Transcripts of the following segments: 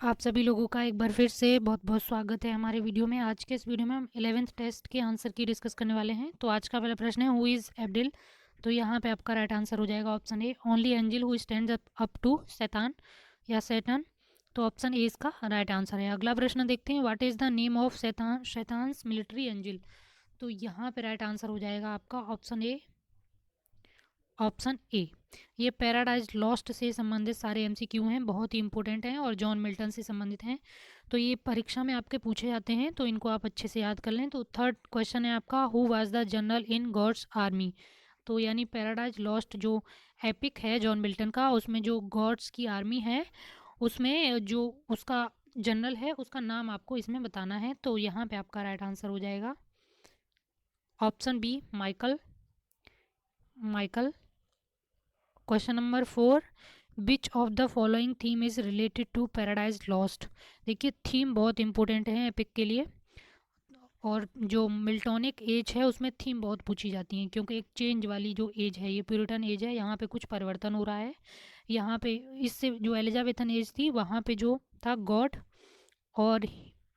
आप सभी लोगों का एक बार फिर से बहुत बहुत स्वागत है हमारे वीडियो में। आज के इस वीडियो में हम 11th टेस्ट के आंसर की डिस्कस करने वाले हैं। तो आज का पहला प्रश्न है, हु इज़ एब्डिल। तो यहाँ पे आपका राइट आंसर हो जाएगा option A, only angel who stands up to शैतान या सैटन। तो ऑप्शन ए इसका राइट आंसर है। अगला प्रश्न देखते हैं, what is the name of शैतान्स मिलिट्री एंजल। तो यहाँ पे राइट आंसर हो जाएगा आपका ऑप्शन ए, ऑप्शन ए। ये पैराडाइज लॉस्ट से संबंधित सारे एमसीक्यू हैं, बहुत ही इंपॉर्टेंट हैं और जॉन मिल्टन से संबंधित हैं। तो ये परीक्षा में आपके पूछे जाते हैं, तो इनको आप अच्छे से याद कर लें। तो थर्ड क्वेश्चन है आपका, who was the general in God's army. तो यानी पैराडाइज लॉस्ट जो एपिक है जॉन मिल्टन का, उसमें जो गॉड्स की आर्मी है उसमें जो उसका जनरल है उसका नाम आपको इसमें बताना है। तो यहाँ पे आपका राइट आंसर हो जाएगा option B, Michael. Michael. Question number 4, which of the following theme is related to Paradise Lost. देखिए थीम बहुत इंपॉर्टेंट है एपिक के लिए, और जो मिल्टोनिक एज है उसमें थीम बहुत पूछी जाती हैं, क्योंकि एक चेंज वाली जो एज है, ये प्यूरिटन एज है, यहाँ पे कुछ परिवर्तन हो रहा है। यहाँ पे इससे जो एलिजाबेथन एज थी वहाँ पे जो था गॉड और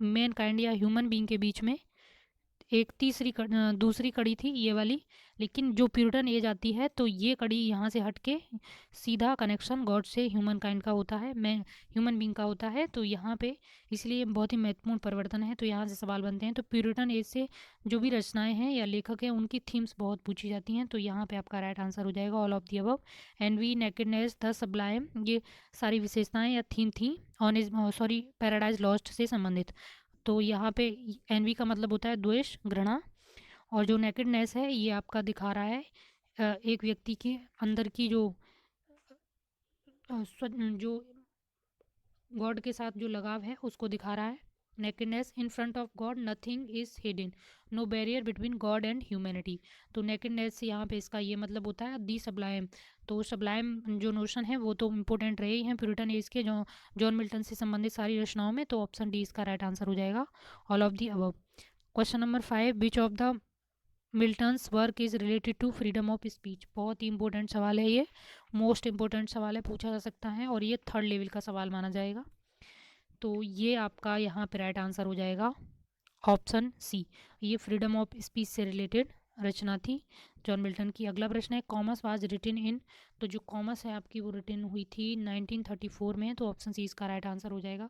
मैन काइंड या ह्यूमन बीइंग के बीच में एक दूसरी कड़ी थी ये वाली। लेकिन जो प्यूरिटन एज आती है तो ये कड़ी यहाँ से हट के सीधा कनेक्शन गॉड से ह्यूमन काइंड का होता है, मैं ह्यूमन बींग का होता है। तो यहाँ पे इसलिए बहुत ही महत्वपूर्ण परिवर्तन है। तो यहाँ से सवाल बनते हैं, तो प्यूरिटन एज से जो भी रचनाएं हैं या लेखक हैं उनकी थीम्स बहुत पूछी जाती हैं। तो यहाँ पे आपका राइट आंसर हो जाएगा all of the above. Envy, nakedness, the sublime, ये सारी विशेषताएं या थीम थी on is sorry Paradise Lost से संबंधित। तो यहाँ पे एनवी का मतलब होता है द्वेष, घृणा, और जो नेकेडनेस है ये आपका दिखा रहा है एक व्यक्ति के अंदर की जो जो गॉड के साथ जो लगाव है उसको दिखा रहा है। Nakedness, in front of God nothing is hidden, no barrier between God and humanity. तो नेकेडनेस यहाँ पे इसका ये मतलब होता है दी सबलाइम। तो सबलाइम जो नोशन है वो तो इंपॉर्टेंट रहे ही हैं प्यूरिटन एज के जो जॉन मिल्टन से संबंधित सारी रचनाओं में। तो ऑप्शन डी इसका राइट आंसर हो जाएगा all of the above. Question number 5, which of the Milton's work is related to freedom of speech. बहुत ही इंपॉर्टेंट सवाल है ये, मोस्ट इंपॉर्टेंट सवाल है, पूछा जा सकता है और ये थर्ड लेवल का सवाल माना जाएगा। तो ये आपका यहाँ पे राइट आंसर हो जाएगा ऑप्शन सी, ये फ्रीडम ऑफ स्पीच से रिलेटेड रचना थी जॉन मिल्टन की। अगला प्रश्न है, कॉमस वाज रिटन इन। तो जो कॉमस है आपकी वो रिटन हुई थी 1934 में। तो ऑप्शन सी इसका राइट आंसर हो जाएगा।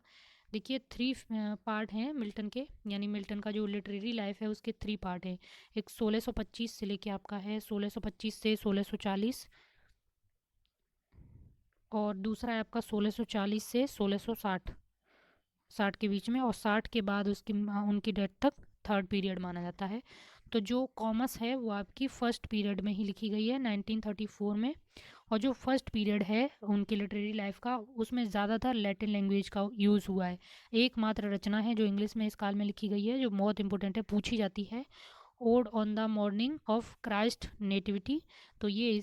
देखिए थ्री पार्ट हैं मिल्टन के, यानी मिल्टन का जो लिटरेरी लाइफ है उसके थ्री पार्ट हैं। एक 1625 से लेके आपका है 1625 से 1640, और दूसरा है आपका 1640 से 1660, 60 के बीच में, और 60 के बाद उसकी उनकी डेथ तक थर्ड पीरियड माना जाता है। तो जो कॉमस है वो आपकी फर्स्ट पीरियड में ही लिखी गई है 1934 में। और जो फर्स्ट पीरियड है उनकी लिटरेरी लाइफ का उसमें ज़्यादातर लैटिन लैंग्वेज का यूज़ हुआ है। एकमात्र रचना है जो इंग्लिश में इस काल में लिखी गई है जो बहुत इंपॉर्टेंट है, पूछी जाती है, odd on the morning of Christ nativity. तो ये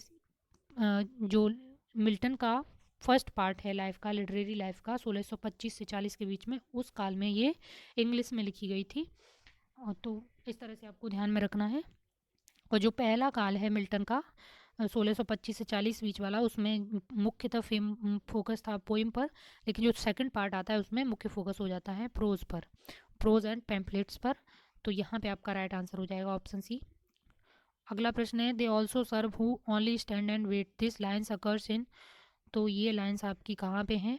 जो मिल्टन का फर्स्ट पार्ट है लाइफ का, लिटरेरी लाइफ का, 1625 से 40 के बीच में, उस काल में ये इंग्लिश में लिखी गई थी। और तो इस तरह से आपको ध्यान में रखना है। और जो पहला काल है मिल्टन का 1625 से 40 बीच वाला, उसमें मुख्यतः फोकस था पोइम पर। लेकिन जो सेकंड पार्ट आता है उसमें मुख्य फोकस हो जाता है प्रोज पर, प्रोज एंड पैम्पलेट्स पर। तो यहाँ पे आपका राइट आंसर हो जाएगा ऑप्शन सी। अगला प्रश्न है, they also serve who only stand and wait, this lines occurs in. तो ये लाइन्स आपकी कहाँ पे हैं?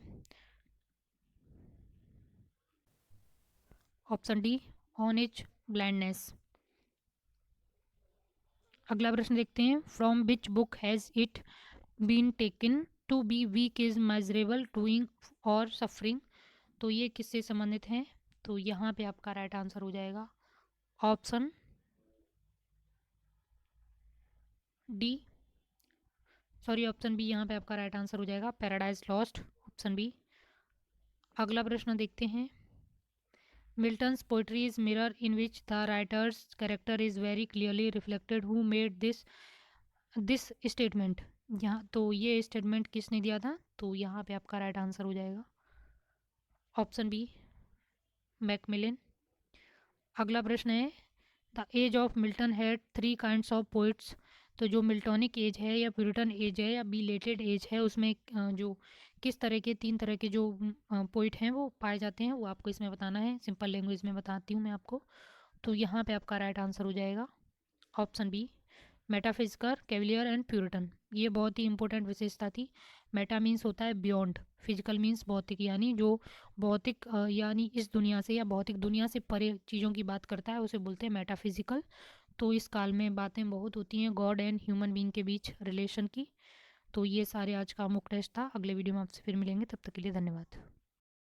Option D, on his blindness. अगला प्रश्न देखते हैं, from which book has it been taken to be weak is miserable doing और सफरिंग। तो ये किससे संबंधित हैं? तो यहाँ पे आपका राइट आंसर हो जाएगा option D, sorry option B, यहाँ पे आपका राइट आंसर हो जाएगा पैराडाइज लॉस्ट, ऑप्शन बी। अगला प्रश्न देखते हैं, Milton's poetry is mirror in which the writers character is very clearly reflected, who made this statement. यहाँ तो ये स्टेटमेंट किसने दिया था? तो यहाँ पे आपका राइट आंसर हो जाएगा ऑप्शन बी, मैकमिलन। अगला प्रश्न है, the age of Milton had three kinds of poets. तो जो मिल्टॉनिक एज है या प्यूरिटन एज है या बिलेटेड एज है उसमें जो किस तरह के 3 तरह के जो पोइट हैं वो पाए जाते हैं वो आपको इसमें बताना है। सिंपल लैंग्वेज में बताती हूँ मैं आपको। तो यहाँ पे आपका राइट आंसर हो जाएगा option B, metaphysical, cavalier and puritan. ये बहुत ही इंपॉर्टेंट विशेषता थी। मेटा मीन्स होता है बियॉन्ड, फिजिकल मीन्स भौतिक, यानी जो भौतिक यानी इस दुनिया से या भौतिक दुनिया से परे चीज़ों की बात करता है उसे बोलते हैं मेटाफिजिकल। तो इस काल में बातें बहुत होती हैं गॉड एंड ह्यूमन बीइंग के बीच रिलेशन की। तो ये सारे आज का मुक टेस्ट था। अगले वीडियो में आपसे फिर मिलेंगे, तब तक के लिए धन्यवाद।